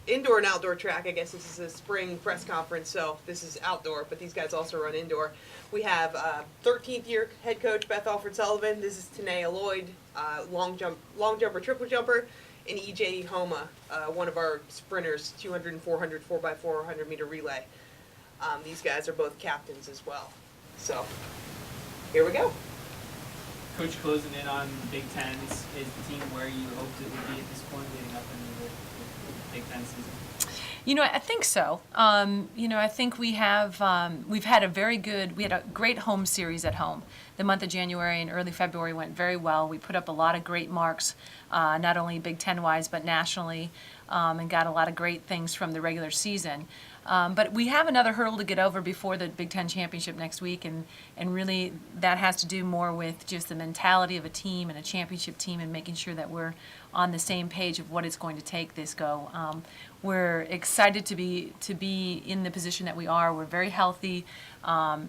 indoor and outdoor track. I guess this is a spring press conference, so this is outdoor, but these guys also run indoor. We have 13th year head coach Beth Alford Sullivan. This is Tanea Lloyd, long jumper, triple jumper, and EJ Homa, one of our sprinters, 200 and 400, 4x4, 100 meter relay. These guys are both captains as well. So here we go. Coach, closing in on the Big Tens, is the team where you hoped it would be at this point leading up into the Big Ten season? I think so. I think we've had we had a great home series at home. The month of January and early February went very well. We put up a lot of great marks, not only Big Ten-wise, but nationally, and got a lot of great things from the regular season. But we have another hurdle to get over before the Big Ten championship next week, and really that has to do more with just the mentality of a team and a championship team and making sure that we're on the same page of what it's going to take this go. We're excited to be in the position that we are. We're very healthy.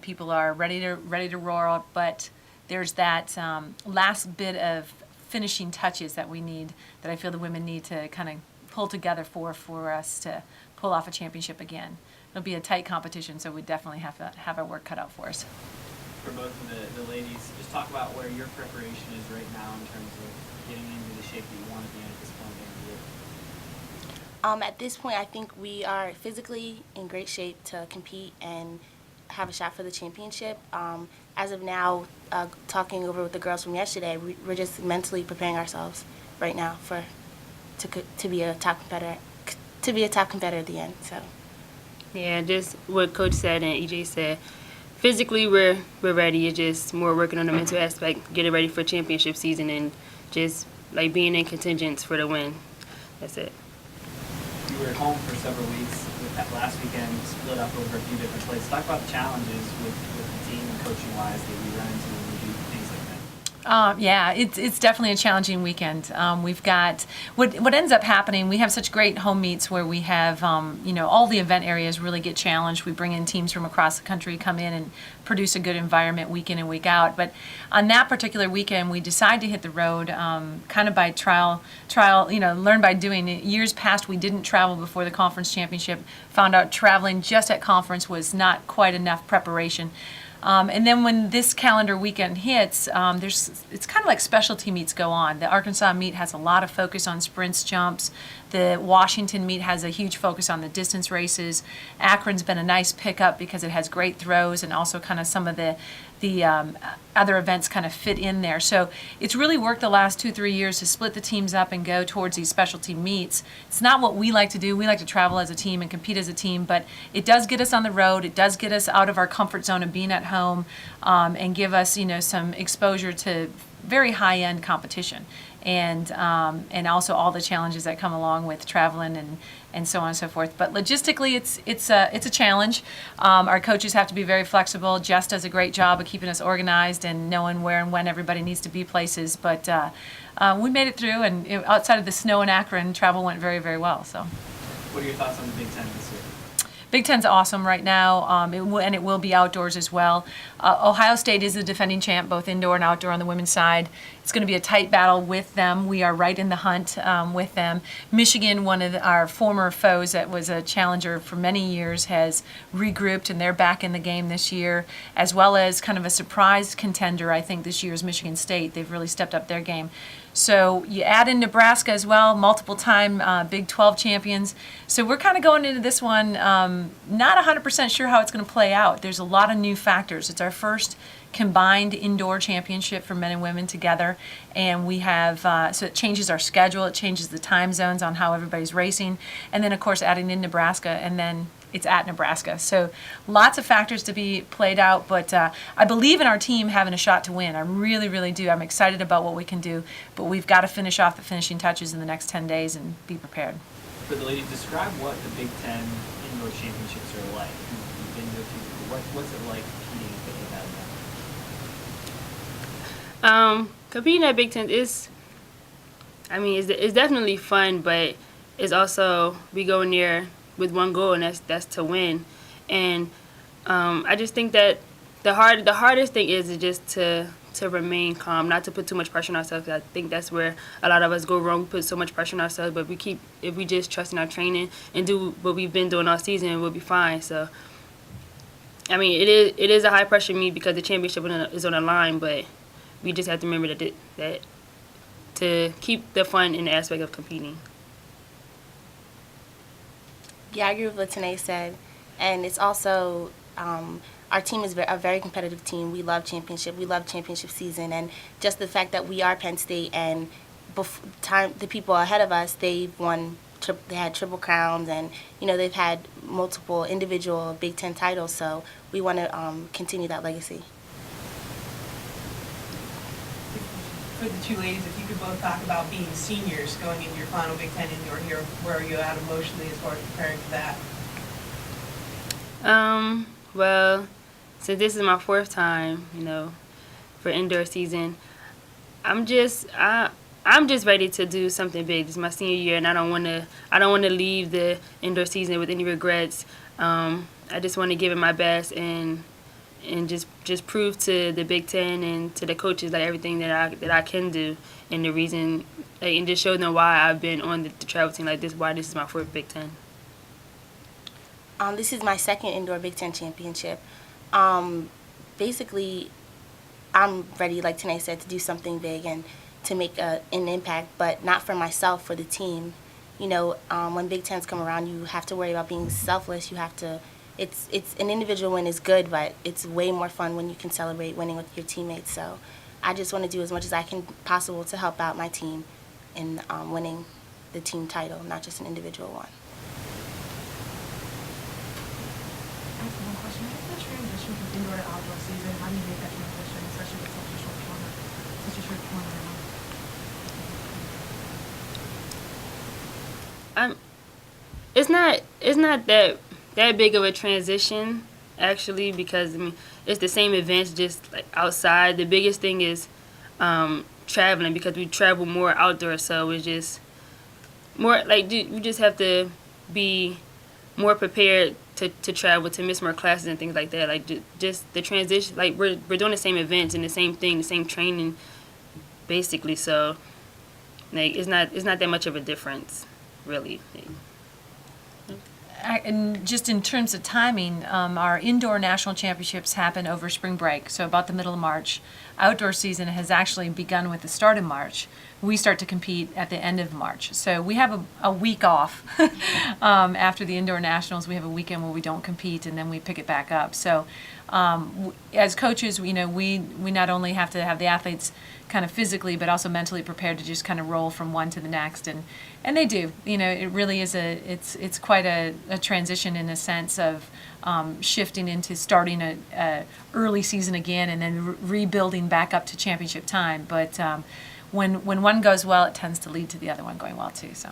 People are ready to roar, but there's that last bit of finishing touches that we need, that I feel the women need to kind of pull together for us to pull off a championship again. It'll be a tight competition, so we definitely have our work cut out for us. For both of the ladies, just talk about where your preparation is right now in terms of getting into the shape that you want to be in at this point in the year. At this point, I think we are physically in great shape to compete and have a shot for the championship. As of now, talking over with the girls from yesterday, we're just mentally preparing ourselves right now to be a top competitor. To be a top competitor at the end. So. Yeah, just what Coach said and EJ said. Physically, we're ready. It's just more working on the mental aspect, getting ready for championship season, and just like being in contingents for the win. That's it. You were at home for several weeks. With that last weekend, split up over a few different places. Talk about the challenges with the team and coaching-wise that you run into when you do things like that. Yeah, it's definitely a challenging weekend. We've got what ends up happening. We have such great home meets where we have all the event areas really get challenged. We bring in teams from across the country, come in and produce a good environment week in and week out. But on that particular weekend, we decide to hit the road, kind of by trial. Learn by doing. Years past, we didn't travel before the conference championship. Found out traveling just at conference was not quite enough preparation. And then when this calendar weekend hits, it's kind of like specialty meets go on. The Arkansas meet has a lot of focus on sprints, jumps. The Washington meet has a huge focus on the distance races. Akron's been a nice pickup because it has great throws, and also kind of some of the other events kind of fit in there. So it's really worked the last 2-3 years to split the teams up and go towards these specialty meets. It's not what we like to do. We like to travel as a team and compete as a team, but it does get us on the road. It does get us out of our comfort zone of being at home, and give us some exposure to very high-end competition, and also all the challenges that come along with traveling and so on and so forth. But logistically, it's a challenge. Our coaches have to be very flexible. Jess does a great job of keeping us organized and knowing where and when everybody needs to be places. But we made it through, and outside of the snow in Akron, travel went very, very well. So, what are your thoughts on the Big Ten this year? Big Ten's awesome right now, it will be outdoors as well. Ohio State is the defending champ, both indoor and outdoor on the women's side. It's going to be a tight battle with them. We are right in the hunt with them. Michigan, one of our former foes that was a challenger for many years, has regrouped, and they're back in the game this year, as well as kind of a surprise contender, I think, this year is Michigan State. They've really stepped up their game. So you add in Nebraska as well, multiple-time Big 12 champions. So we're kind of going into this one not 100% sure how it's going to play out. There's a lot of new factors. It's our first combined indoor championship for men and women together, and we have so it changes our schedule, it changes the time zones on how everybody's racing, and then of course adding in Nebraska, and then it's at Nebraska. So lots of factors to be played out, but I believe in our team having a shot to win. I really, really do. I'm excited about what we can do, but we've got to finish off the finishing touches in the next 10 days and be prepared. For the ladies, describe what the Big Ten indoor championships are like. You've been to a few. What's it like competing with that? Competing at Big Ten is definitely fun, but it's also, we go in there with one goal, and that's to win. And I just think that the hardest thing is just to remain calm, not to put too much pressure on ourselves. I think that's where a lot of us go wrong. We put so much pressure on ourselves, but if we just trust in our training and do what we've been doing all season, we'll be fine. So, I mean, it is a high pressure meet because the championship is on the line, but we just have to remember that to keep the fun in the aspect of competing. Yeah, I agree with what Tanae said. And it's also, our team is a very competitive team. We love championship. We love championship season. And just the fact that we are Penn State and the people ahead of us, they've won, they had triple crowns, and, they've had multiple individual Big Ten titles. So we want to continue that legacy. For the two ladies, if you could both talk about being seniors going into your final Big Ten indoor here, where are you at emotionally as far as preparing for that? Well, since this is my fourth time, for indoor season, I'm just ready to do something big. This is my senior year, and I don't want to leave the indoor season with any regrets. I just want to give it my best and just prove to the Big Ten and to the coaches everything that I can do, and the reason, and just show them why I've been on the travel team this, why this is my fourth Big Ten. This is my second indoor Big Ten championship. Basically, I'm ready, like Tanae said, to do something big and to make an impact, but not for myself, for the team. When Big Tens come around, you have to worry about being selfless. You have to. It's an individual win is good, but it's way more fun when you can celebrate winning with your teammates. So I just want to do as much as I can possible to help out my team in winning the team title, not just an individual one. One question. What's the transition from indoor to outdoor season? How do you make that transition, especially with such a short tournament? It's not that big of a transition, actually, because it's the same events, just outside. The biggest thing is traveling, because we travel more outdoors, so it's just more you just have to be more prepared to travel, to miss more classes and things like that. Just the transition, we're doing the same events and the same thing, the same training, basically. So it's not that much of a difference, really. And just in terms of timing, our indoor national championships happen over spring break, so about the middle of March. Outdoor season has actually begun with the start of March. We start to compete at the end of March. So we have a week off after the indoor nationals. We have a weekend where we don't compete, and then we pick it back up. So as coaches, we not only have to have the athletes kind of physically, but also mentally prepared to just kind of roll from one to the next, and they do. It really is it's quite a transition in a sense of shifting into starting a early season again, and then rebuilding back up to championship time. But when one goes well, it tends to lead to the other one going well too. So.